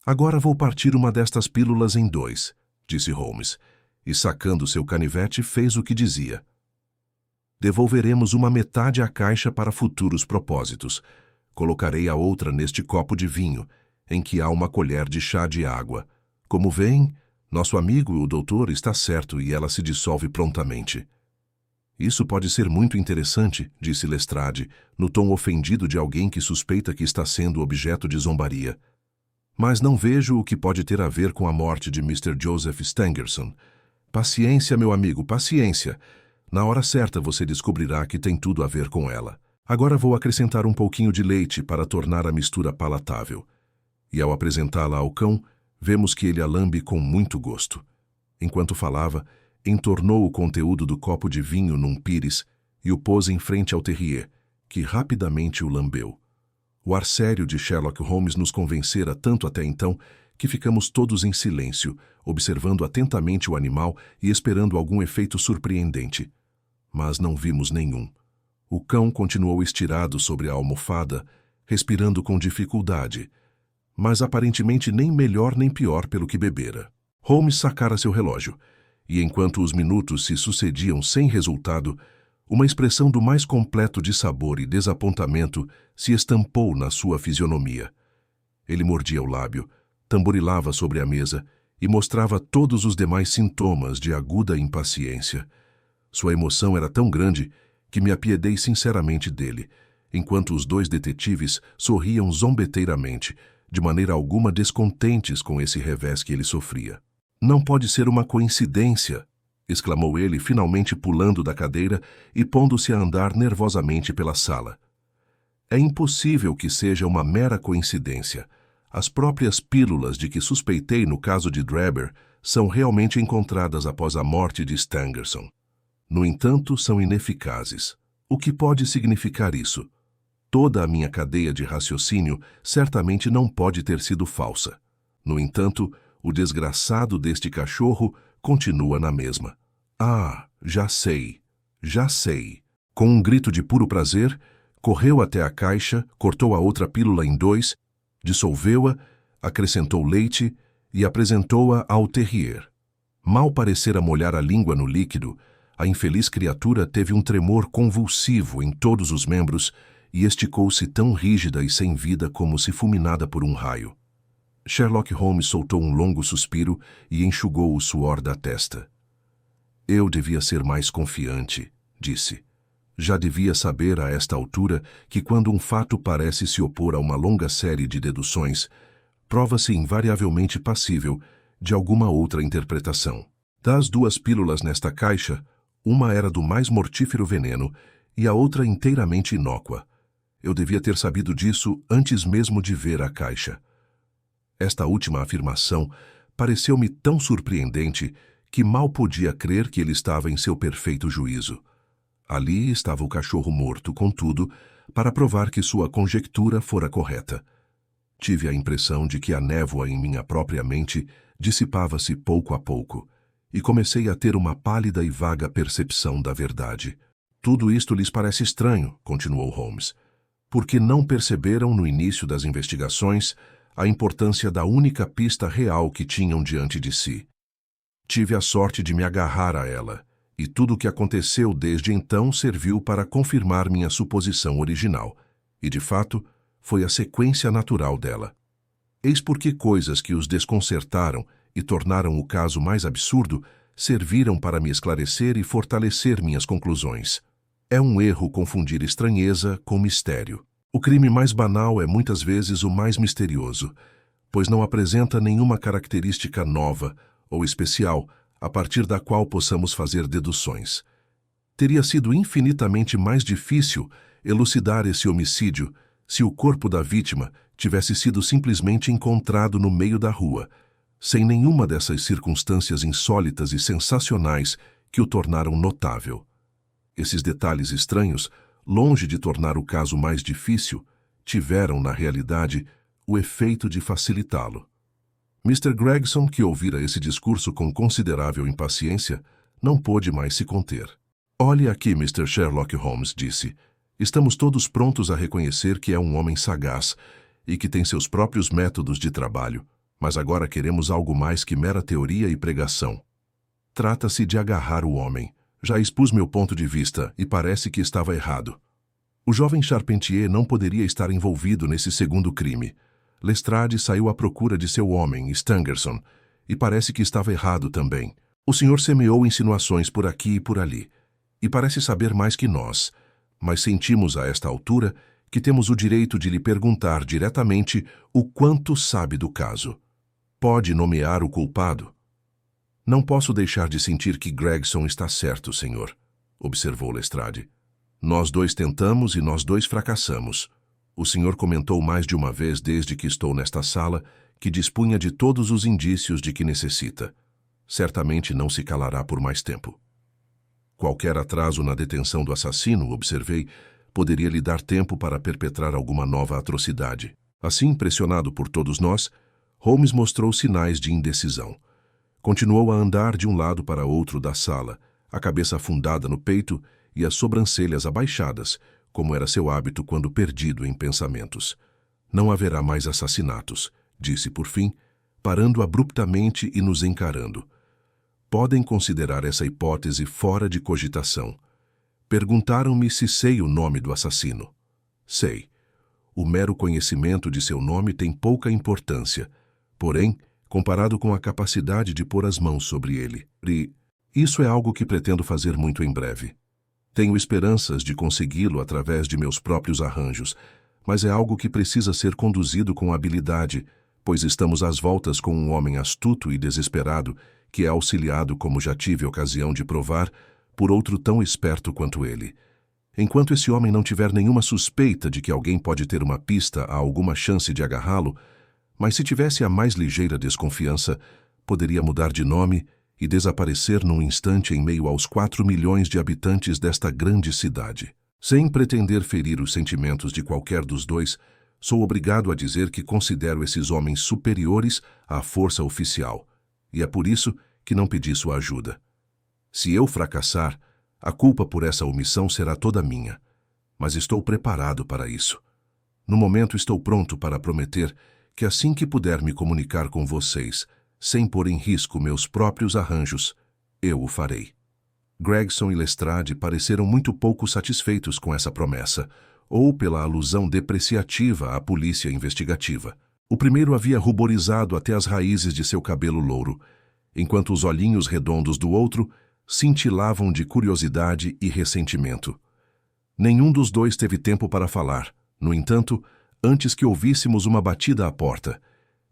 Agora vou partir uma destas pílulas em dois, disse Holmes, e sacando seu canivete fez o que dizia. Devolveremos uma metade à caixa para futuros propósitos. Colocarei a outra neste copo de vinho, em que há uma colher de chá de água. Como veem, nosso amigo, o doutor, está certo e ela se dissolve prontamente. Isso pode ser muito interessante, disse Lestrade, no tom ofendido de alguém que suspeita que está sendo objeto de zombaria. Mas não vejo o que pode ter a ver com a morte de Mr. Joseph Stangerson. Paciência, meu amigo, paciência. Na hora certa você descobrirá que tem tudo a ver com ela. Agora vou acrescentar um pouquinho de leite para tornar a mistura palatável. E ao apresentá-la ao cão, vemos que ele a lambe com muito gosto. Enquanto falava, entornou o conteúdo do copo de vinho num pires e o pôs em frente ao terrier, que rapidamente o lambeu. O ar sério de Sherlock Holmes nos convencera tanto até então que ficamos todos em silêncio, observando atentamente o animal e esperando algum efeito surpreendente. Mas não vimos nenhum. O cão continuou estirado sobre a almofada, respirando com dificuldade, mas aparentemente nem melhor nem pior pelo que bebera. Holmes sacara seu relógio, e enquanto os minutos se sucediam sem resultado, uma expressão do mais completo dissabor e desapontamento se estampou na sua fisionomia. Ele mordia o lábio, tamborilava sobre a mesa e mostrava todos os demais sintomas de aguda impaciência. Sua emoção era tão grande que me apiedei sinceramente dele, enquanto os dois detetives sorriam zombeteiramente, de maneira alguma descontentes com esse revés que ele sofria. Não pode ser uma coincidência, exclamou ele, finalmente pulando da cadeira e pondo-se a andar nervosamente pela sala. É impossível que seja uma mera coincidência. As próprias pílulas de que suspeitei no caso de Drebber são realmente encontradas após a morte de Stangerson. No entanto, são ineficazes. O que pode significar isso? Toda a minha cadeia de raciocínio certamente não pode ter sido falsa. No entanto, o desgraçado deste cachorro continua na mesma. Ah, já sei, já sei. Com um grito de puro prazer, correu até a caixa, cortou a outra pílula em dois, dissolveu-a, acrescentou leite e apresentou-a ao terrier. Mal parecera molhar a língua no líquido, a infeliz criatura teve um tremor convulsivo em todos os membros e esticou-se tão rígida e sem vida como se fulminada por um raio. Sherlock Holmes soltou um longo suspiro e enxugou o suor da testa. Eu devia ser mais confiante, disse. Já devia saber a esta altura que quando um fato parece se opor a uma longa série de deduções, prova-se invariavelmente passível de alguma outra interpretação. Das duas pílulas nesta caixa, uma era do mais mortífero veneno e a outra inteiramente inócua. Eu devia ter sabido disso antes mesmo de ver a caixa. Esta última afirmação pareceu-me tão surpreendente que mal podia crer que ele estava em seu perfeito juízo. Ali estava o cachorro morto, contudo, para provar que sua conjectura fora correta. Tive a impressão de que a névoa em minha própria mente dissipava-se pouco a pouco, e comecei a ter uma pálida e vaga percepção da verdade. Tudo isto lhes parece estranho, continuou Holmes, porque não perceberam no início das investigações a importância da única pista real que tinham diante de si. Tive a sorte de me agarrar a ela, e tudo o que aconteceu desde então serviu para confirmar minha suposição original, e de fato foi a sequência natural dela. Eis porque coisas que os desconcertaram e tornaram o caso mais absurdo serviram para me esclarecer e fortalecer minhas conclusões. É um erro confundir estranheza com mistério. O crime mais banal é muitas vezes o mais misterioso, pois não apresenta nenhuma característica nova ou especial a partir da qual possamos fazer deduções. Teria sido infinitamente mais difícil elucidar esse homicídio se o corpo da vítima tivesse sido simplesmente encontrado no meio da rua, sem nenhuma dessas circunstâncias insólitas e sensacionais que o tornaram notável. Esses detalhes estranhos, longe de tornar o caso mais difícil, tiveram, na realidade, o efeito de facilitá-lo. Mr. Gregson, que ouvira esse discurso com considerável impaciência, não pôde mais se conter. Olhe aqui, Mr. Sherlock Holmes, disse. Estamos todos prontos a reconhecer que é um homem sagaz e que tem seus próprios métodos de trabalho. Mas agora queremos algo mais que mera teoria e pregação. Trata-se de agarrar o homem. Já expus meu ponto de vista e parece que estava errado. O jovem Charpentier não poderia estar envolvido nesse segundo crime. Lestrade saiu à procura de seu homem, Stangerson, e parece que estava errado também. O senhor semeou insinuações por aqui e por ali, e parece saber mais que nós, mas sentimos a esta altura que temos o direito de lhe perguntar diretamente o quanto sabe do caso. Pode nomear o culpado? Não posso deixar de sentir que Gregson está certo, senhor, observou Lestrade. Nós dois tentamos e nós dois fracassamos. O senhor comentou mais de uma vez desde que estou nesta sala que dispunha de todos os indícios de que necessita. Certamente não se calará por mais tempo. Qualquer atraso na detenção do assassino, observei, poderia lhe dar tempo para perpetrar alguma nova atrocidade. Assim, pressionado por todos nós, Holmes mostrou sinais de indecisão. Continuou a andar de um lado para outro da sala, a cabeça afundada no peito e as sobrancelhas abaixadas, como era seu hábito quando perdido em pensamentos. Não haverá mais assassinatos, disse por fim, parando abruptamente e nos encarando. Podem considerar essa hipótese fora de cogitação. Perguntaram-me se sei o nome do assassino. Sei. O mero conhecimento de seu nome tem pouca importância, porém, comparado com a capacidade de pôr as mãos sobre ele. E isso é algo que pretendo fazer muito em breve. Tenho esperanças de consegui-lo através de meus próprios arranjos, mas é algo que precisa ser conduzido com habilidade, pois estamos às voltas com um homem astuto e desesperado que é auxiliado, como já tive ocasião de provar, por outro tão esperto quanto ele. Enquanto esse homem não tiver nenhuma suspeita de que alguém pode ter uma pista a alguma chance de agarrá-lo, mas se tivesse a mais ligeira desconfiança, poderia mudar de nome e desaparecer num instante em meio aos 4 milhões de habitantes desta grande cidade. Sem pretender ferir os sentimentos de qualquer dos dois, sou obrigado a dizer que considero esses homens superiores à força oficial, e é por isso que não pedi sua ajuda. Se eu fracassar, a culpa por essa omissão será toda minha, mas estou preparado para isso. No momento estou pronto para prometer que assim que puder me comunicar com vocês, sem pôr em risco meus próprios arranjos, eu o farei. Gregson e Lestrade pareceram muito pouco satisfeitos com essa promessa, ou pela alusão depreciativa à polícia investigativa. O primeiro havia ruborizado até as raízes de seu cabelo louro, enquanto os olhinhos redondos do outro cintilavam de curiosidade e ressentimento. Nenhum dos dois teve tempo para falar, no entanto, antes que ouvíssemos uma batida à porta,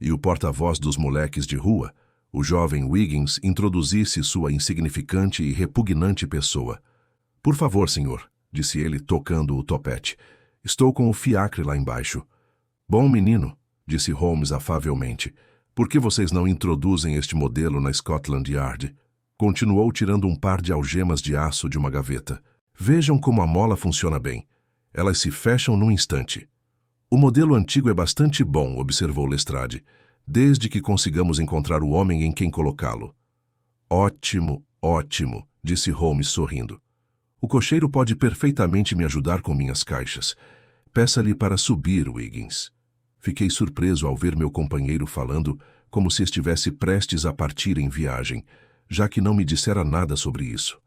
e o porta-voz dos moleques de rua, o jovem Wiggins, introduzisse sua insignificante e repugnante pessoa. Por favor, senhor, disse ele, tocando o topete. Estou com o fiacre lá embaixo. Bom menino, disse Holmes afavelmente. Por que vocês não introduzem este modelo na Scotland Yard? Continuou tirando um par de algemas de aço de uma gaveta. Vejam como a mola funciona bem. Elas se fecham num instante. O modelo antigo é bastante bom, observou Lestrade, desde que consigamos encontrar o homem em quem colocá-lo. Ótimo, ótimo, disse Holmes sorrindo. O cocheiro pode perfeitamente me ajudar com minhas caixas. Peça-lhe para subir, Wiggins. Fiquei surpreso ao ver meu companheiro falando como se estivesse prestes a partir em viagem, já que não me dissera nada sobre isso.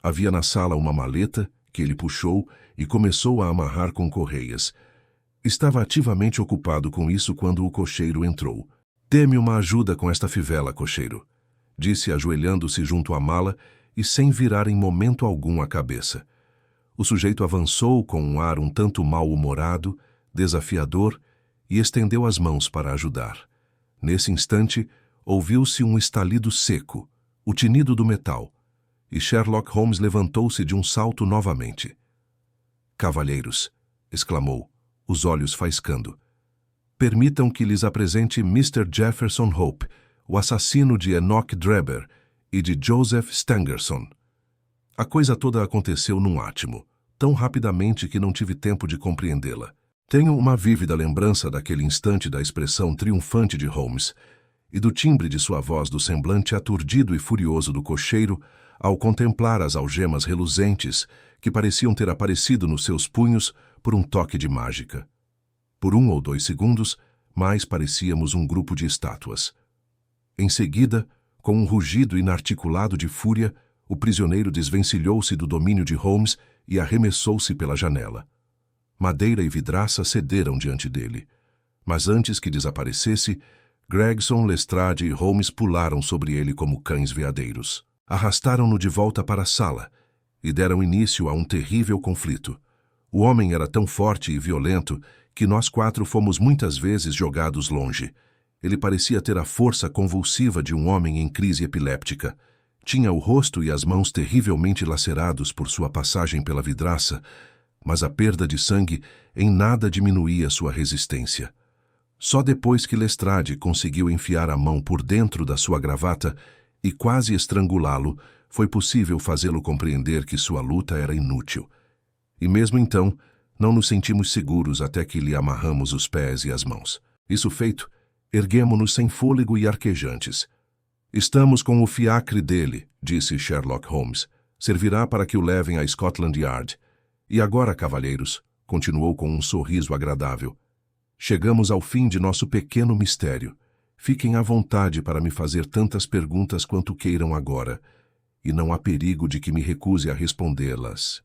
Havia na sala uma maleta que ele puxou e começou a amarrar com correias. Estava ativamente ocupado com isso quando o cocheiro entrou. Dê-me uma ajuda com esta fivela, cocheiro, disse ajoelhando-se junto à mala e sem virar em momento algum a cabeça. O sujeito avançou com um ar um tanto mal-humorado, desafiador, e estendeu as mãos para ajudar. Nesse instante, ouviu-se um estalido seco, o tinido do metal, e Sherlock Holmes levantou-se de um salto novamente. "Cavalheiros", exclamou, os olhos faiscando. "Permitam que lhes apresente Mr. Jefferson Hope, o assassino de Enoch Drebber e de Joseph Stangerson." A coisa toda aconteceu num átimo, tão rapidamente que não tive tempo de compreendê-la. Tenho uma vívida lembrança daquele instante da expressão triunfante de Holmes e do timbre de sua voz, do semblante aturdido e furioso do cocheiro ao contemplar as algemas reluzentes que pareciam ter aparecido nos seus punhos por um toque de mágica. Por 1 ou 2 segundos, mais parecíamos um grupo de estátuas. Em seguida, com um rugido inarticulado de fúria, o prisioneiro desvencilhou-se do domínio de Holmes e arremessou-se pela janela. Madeira e vidraça cederam diante dele. Mas antes que desaparecesse, Gregson, Lestrade e Holmes pularam sobre ele como cães veadeiros. Arrastaram-no de volta para a sala e deram início a um terrível conflito. O homem era tão forte e violento que nós 4 fomos muitas vezes jogados longe. Ele parecia ter a força convulsiva de um homem em crise epiléptica. Tinha o rosto e as mãos terrivelmente lacerados por sua passagem pela vidraça, mas a perda de sangue em nada diminuía sua resistência. Só depois que Lestrade conseguiu enfiar a mão por dentro da sua gravata e quase estrangulá-lo, foi possível fazê-lo compreender que sua luta era inútil. E mesmo então, não nos sentimos seguros até que lhe amarramos os pés e as mãos. Isso feito, erguemo-nos sem fôlego e arquejantes. "Estamos com o fiacre dele", disse Sherlock Holmes. "Servirá para que o levem a Scotland Yard. E agora, cavalheiros", continuou com um sorriso agradável, "chegamos ao fim de nosso pequeno mistério. Fiquem à vontade para me fazer tantas perguntas quanto queiram agora, e não há perigo de que me recuse a respondê-las."